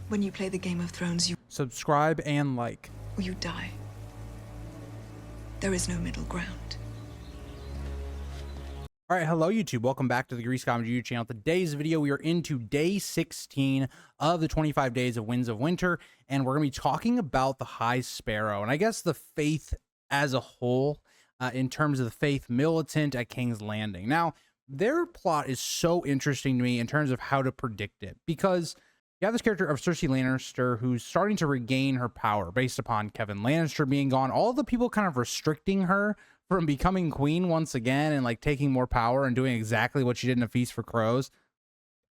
When you play the Game of Thrones, you Subscribe and like. or you die. There is no middle ground. All right, hello YouTube. Welcome back to the Grease Comedy YouTube channel. Today's video, we are into day 16 of the 25 days of Winds of Winter, and we're going to be talking about the High Sparrow, and I guess the Faith as a whole, in terms of the Faith Militant at King's Landing. Now, their plot is so interesting to me in terms of how to predict it, because you have this character of Cersei Lannister who's starting to regain her power based upon Kevin Lannister being gone. All the people kind of restricting her from becoming queen once again and like taking more power and doing exactly what she did in A Feast for Crows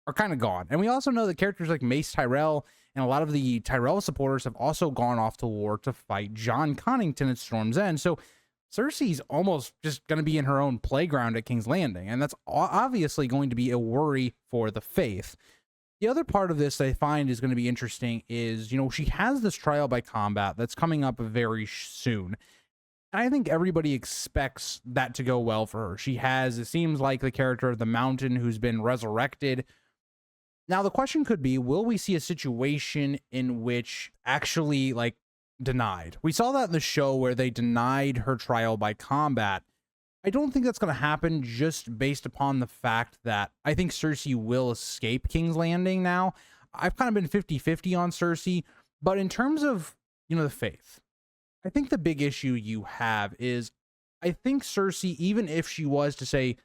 are kind of gone. And we also know that characters like Mace Tyrell and a lot of the Tyrell supporters have also gone off to war to fight Jon Connington at Storm's End. So Cersei's almost just going to be in her own playground at King's Landing, and that's obviously going to be a worry for the Faith. The other part of this that I find is going to be interesting is, you know, she has this trial by combat that's coming up very soon. And I think everybody expects that to go well for her. She has, it seems like, the character of the Mountain who's been resurrected. Now, the question could be, will we see a situation in which actually, like, denied? We saw that in the show where they denied her trial by combat. I don't think that's going to happen just based upon the fact that I think Cersei will escape King's Landing now. I've kind of been 50-50 on Cersei, but in terms of, you know, the Faith, I think the big issue you have is I think Cersei, even if she was to say,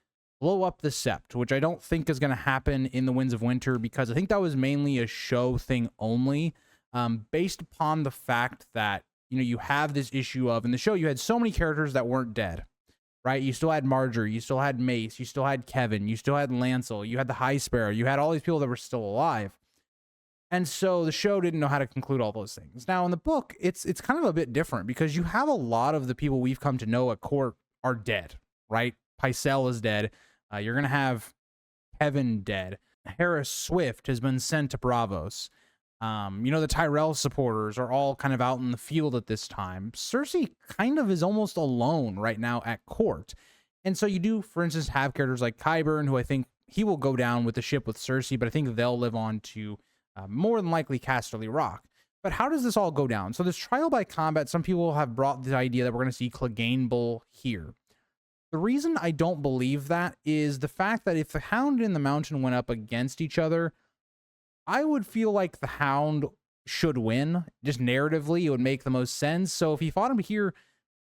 blow up the Sept, which I don't think is going to happen in the Winds of Winter, because I think that was mainly a show thing only, based upon the fact that, you know, you have this issue of, in the show, you had so many characters that weren't dead. Right? You still had Marjorie, you still had Mace, you still had Kevin, you still had Lancel, you had the High Sparrow, you had all these people that were still alive. And so the show didn't know how to conclude all those things. Now in the book, it's kind of a bit different because you have a lot of the people we've come to know at court are dead, right? Pycelle is dead. You're going to have Kevin dead. Harris Swift has been sent to Braavos. You know, the Tyrell supporters are all kind of out in the field at this time. Cersei kind of is almost alone right now at court. And so you do, for instance, have characters like Qyburn, who I think he will go down with the ship with Cersei, but I think they'll live on to more than likely Casterly Rock. But how does this all go down? So this trial by combat, some people have brought the idea that we're going to see Clegane Bull here. The reason I don't believe that is the fact that if the Hound and the Mountain went up against each other, I would feel like the Hound should win. Just narratively, it would make the most sense. So if he fought him here,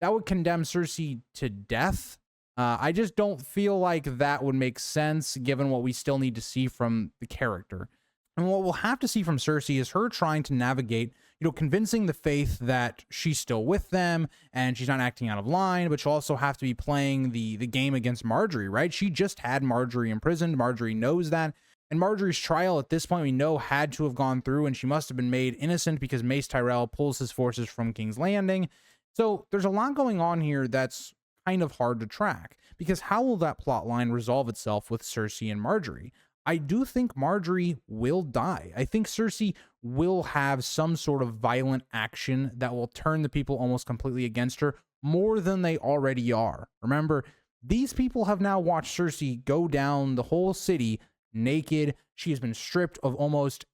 that would condemn Cersei to death. I just don't feel like that would make sense given what we still need to see from the character. And what we'll have to see from Cersei is her trying to navigate, you know, convincing the Faith that she's still with them and she's not acting out of line, but she'll also have to be playing the game against Marjorie, right? She just had Marjorie imprisoned. Marjorie knows that. And Marjorie's trial at this point, we know, had to have gone through, and she must have been made innocent because Mace Tyrell pulls his forces from King's Landing. So there's a lot going on here that's kind of hard to track, because how will that plot line resolve itself with Cersei and Marjorie? I do think Marjorie will die. I think Cersei will have some sort of violent action that will turn the people almost completely against her more than they already are. Remember, these people have now watched Cersei go down the whole city naked. She has been stripped of almost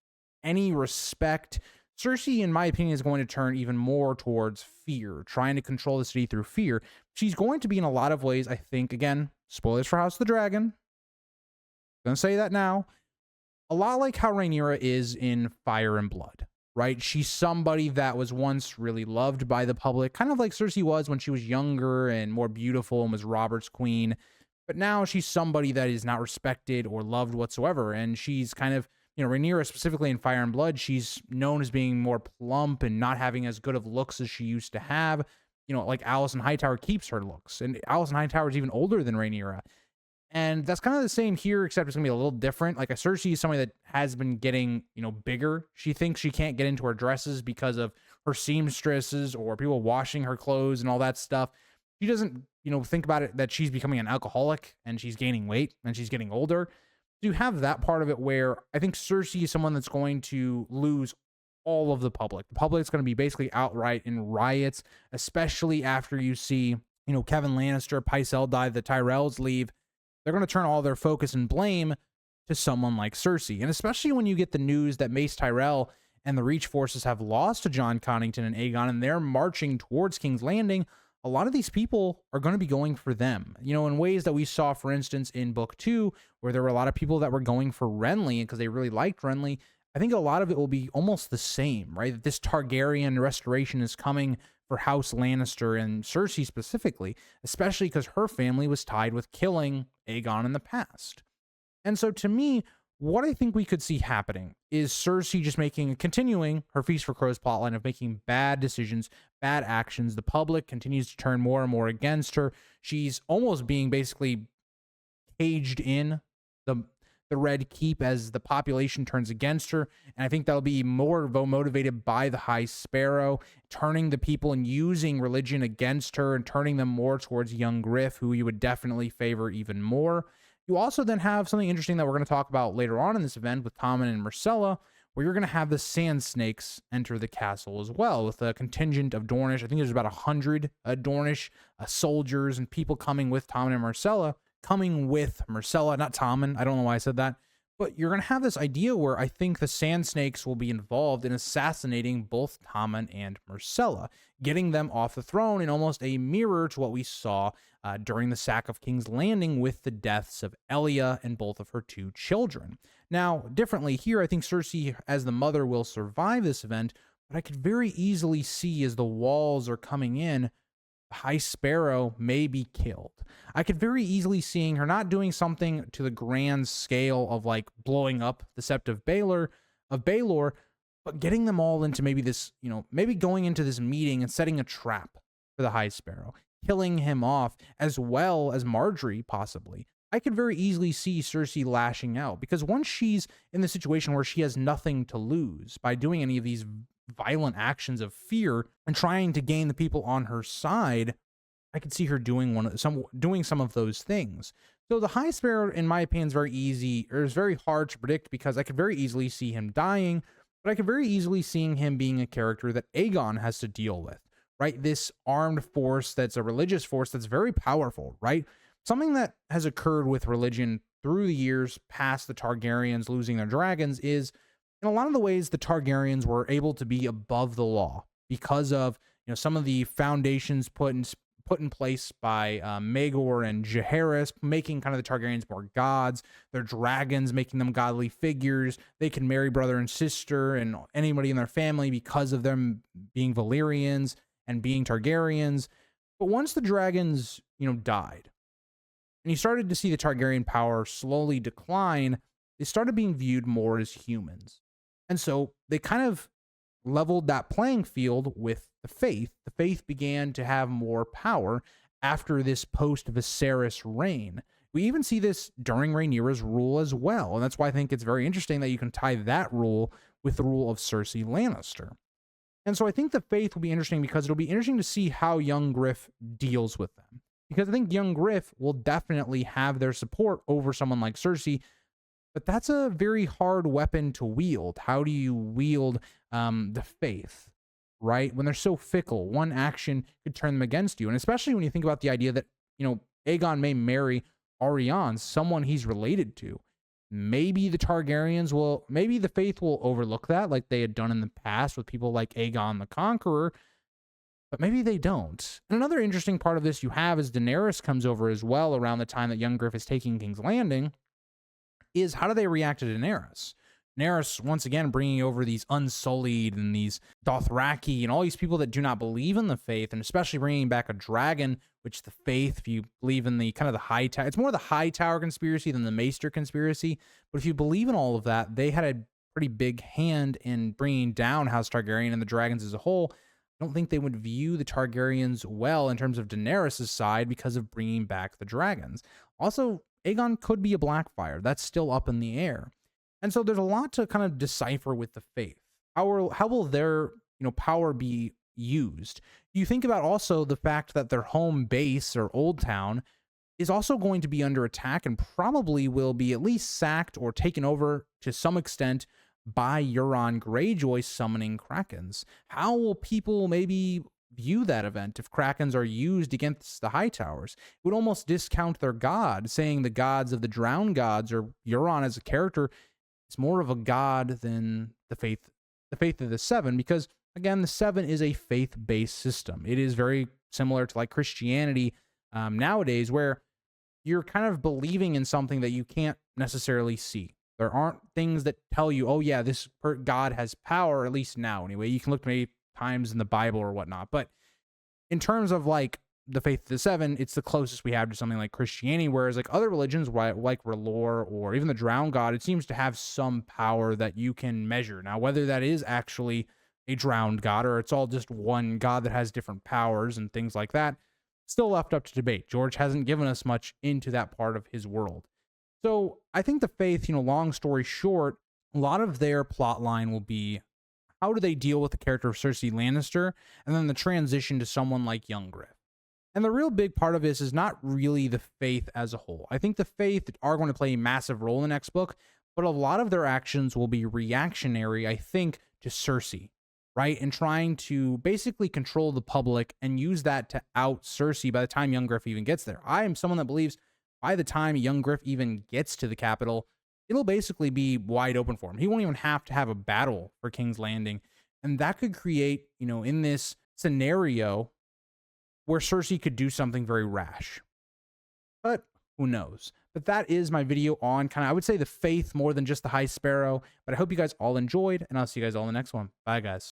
any respect. Cersei, in my opinion, is going to turn even more towards fear, trying to control the city through fear. She's going to be, in a lot of ways, I think, again, spoilers for House of the Dragon, gonna say that now, a lot like how Rhaenyra is in Fire and Blood, right? She's somebody that was once really loved by the public, kind of like Cersei was when she was younger and more beautiful and was Robert's queen. But now she's somebody that is not respected or loved whatsoever. And she's kind of, you know, Rhaenyra specifically in Fire and Blood, she's known as being more plump and not having as good of looks as she used to have. You know, like Alicent Hightower keeps her looks. And Alicent Hightower is even older than Rhaenyra. And that's kind of the same here, except it's going to be a little different. Like a Cersei is somebody that has been getting, you know, bigger. She thinks she can't get into her dresses because of her seamstresses or people washing her clothes and all that stuff. She doesn't, you know, think about it that she's becoming an alcoholic and she's gaining weight and she's getting older. You have that part of it where I think Cersei is someone that's going to lose all of the public. The public's going to be basically outright in riots, especially after you see, you know, Kevin Lannister, Pycelle die, the Tyrells leave. They're going to turn all their focus and blame to someone like Cersei. And especially when you get the news that Mace Tyrell and the Reach forces have lost to Jon Connington and Aegon, and they're marching towards King's Landing, a lot of these people are going to be going for them, in ways that we saw, for instance, in book 2, where there were a lot of people that were going for Renly because they really liked Renly. I think a lot of it will be almost the same, right? That this Targaryen restoration is coming for House Lannister and Cersei specifically, especially because her family was tied with killing Aegon in the past. And so to me, what I think we could see happening is Cersei just continuing her Feast for Crows plotline of making bad decisions, bad actions. The public continues to turn more and more against her. She's almost being basically caged in the Red Keep as the population turns against her. And I think that'll be more motivated by the High Sparrow, turning the people and using religion against her and turning them more towards young Griff, who you would definitely favor even more. You also then have something interesting that we're going to talk about later on in this event with Tommen and Myrcella, where you're going to have the Sand Snakes enter the castle as well, with a contingent of Dornish. I think there's about 100 Dornish soldiers and people coming with Tommen and Myrcella. Not Tommen. I don't know why I said that. But you're going to have this idea where I think the Sand Snakes will be involved in assassinating both Tommen and Myrcella, getting them off the throne in almost a mirror to what we saw during the sack of King's Landing with the deaths of Elia and both of her 2 children. Now, differently here, I think Cersei, as the mother, will survive this event, but I could very easily see as the walls are coming in, High Sparrow may be killed. I could very easily seeing her not doing something to the grand scale of like blowing up the Sept of Baelor, but getting them all into maybe this, maybe going into this meeting and setting a trap for the High Sparrow, killing him off, as well as Marjorie possibly. I could very easily see Cersei lashing out, because once she's in the situation where she has nothing to lose by doing any of these violent actions of fear and trying to gain the people on her side, I could see her doing some of those things. So the High Sparrow, in my opinion, is very hard to predict, because I could very easily see him dying, but I could very easily see him being a character that Aegon has to deal with, right? This armed force that's a religious force that's very powerful, right? Something that has occurred with religion through the years past the Targaryens losing their dragons is, in a lot of the ways, the Targaryens were able to be above the law because of some of the foundations put in place by Maegor and Jaehaerys, making kind of the Targaryens more gods. Their dragons, making them godly figures. They can marry brother and sister and anybody in their family because of them being Valyrians and being Targaryens. But once the dragons, died, and you started to see the Targaryen power slowly decline, they started being viewed more as humans. And so they kind of leveled that playing field with the Faith. The Faith began to have more power after this post-Viserys reign. We even see this during Rhaenyra's rule as well, and that's why I think it's very interesting that you can tie that rule with the rule of Cersei Lannister. And so I think the Faith will be interesting, because it'll be interesting to see how young Griff deals with them. Because I think young Griff will definitely have their support over someone like Cersei, but that's a very hard weapon to wield. How do you wield the Faith, right? When they're so fickle, one action could turn them against you. And especially when you think about the idea that, Aegon may marry Arianne, someone he's related to. Maybe the Faith will overlook that, like they had done in the past with people like Aegon the Conqueror, but maybe they don't. And another interesting part of this you have is Daenerys comes over as well around the time that young Griff is taking King's Landing, is how do they react to Daenerys? Daenerys, once again, bringing over these Unsullied and these Dothraki and all these people that do not believe in the Faith, and especially bringing back a dragon, which the Faith, if you believe in the kind of the High Tower, it's more the High Tower conspiracy than the Maester conspiracy, but if you believe in all of that, they had a pretty big hand in bringing down House Targaryen and the dragons as a whole. I don't think they would view the Targaryens well in terms of Daenerys' side because of bringing back the dragons. Also, Aegon could be a Blackfire. That's still up in the air. And so there's a lot to kind of decipher with the Faith. How will their power be used? You think about also the fact that their home base, or Old Town, is also going to be under attack and probably will be at least sacked or taken over to some extent by Euron Greyjoy summoning Krakens. How will people maybe view that event if Krakens are used against the High Towers? It would almost discount their god, saying the gods of the Drowned Gods, or Euron as a character, is more of a god than the Faith the faith of the seven, because again, the seven is a faith-based system. It is very similar to like Christianity nowadays, where you're kind of believing in something that you can't necessarily see. There aren't things that tell you, oh yeah, this God has power, at least now anyway. You can look many times in the Bible or whatnot, but in terms of like the faith of the seven, it's the closest we have to something like Christianity, whereas like other religions like R'hllor or even the drowned god, it seems to have some power that you can measure. Now, whether that is actually a drowned god or it's all just one god that has different powers and things like that, still left up to debate. George hasn't given us much into that part of his world. So I think the faith, long story short, a lot of their plot line will be how do they deal with the character of Cersei Lannister, and then the transition to someone like young Griff. And the real big part of this is not really the faith as a whole. I think the faith are going to play a massive role in the next book, but a lot of their actions will be reactionary, I think, to Cersei, right? And trying to basically control the public and use that to out Cersei by the time young Griff even gets there. I am someone that believes by the time young Griff even gets to the capital, it'll basically be wide open for him. He won't even have to have a battle for King's Landing. And that could create, in this scenario where Cersei could do something very rash. But who knows? But that is my video on kind of, I would say, the faith more than just the High Sparrow. But I hope you guys all enjoyed, and I'll see you guys all in the next one. Bye, guys.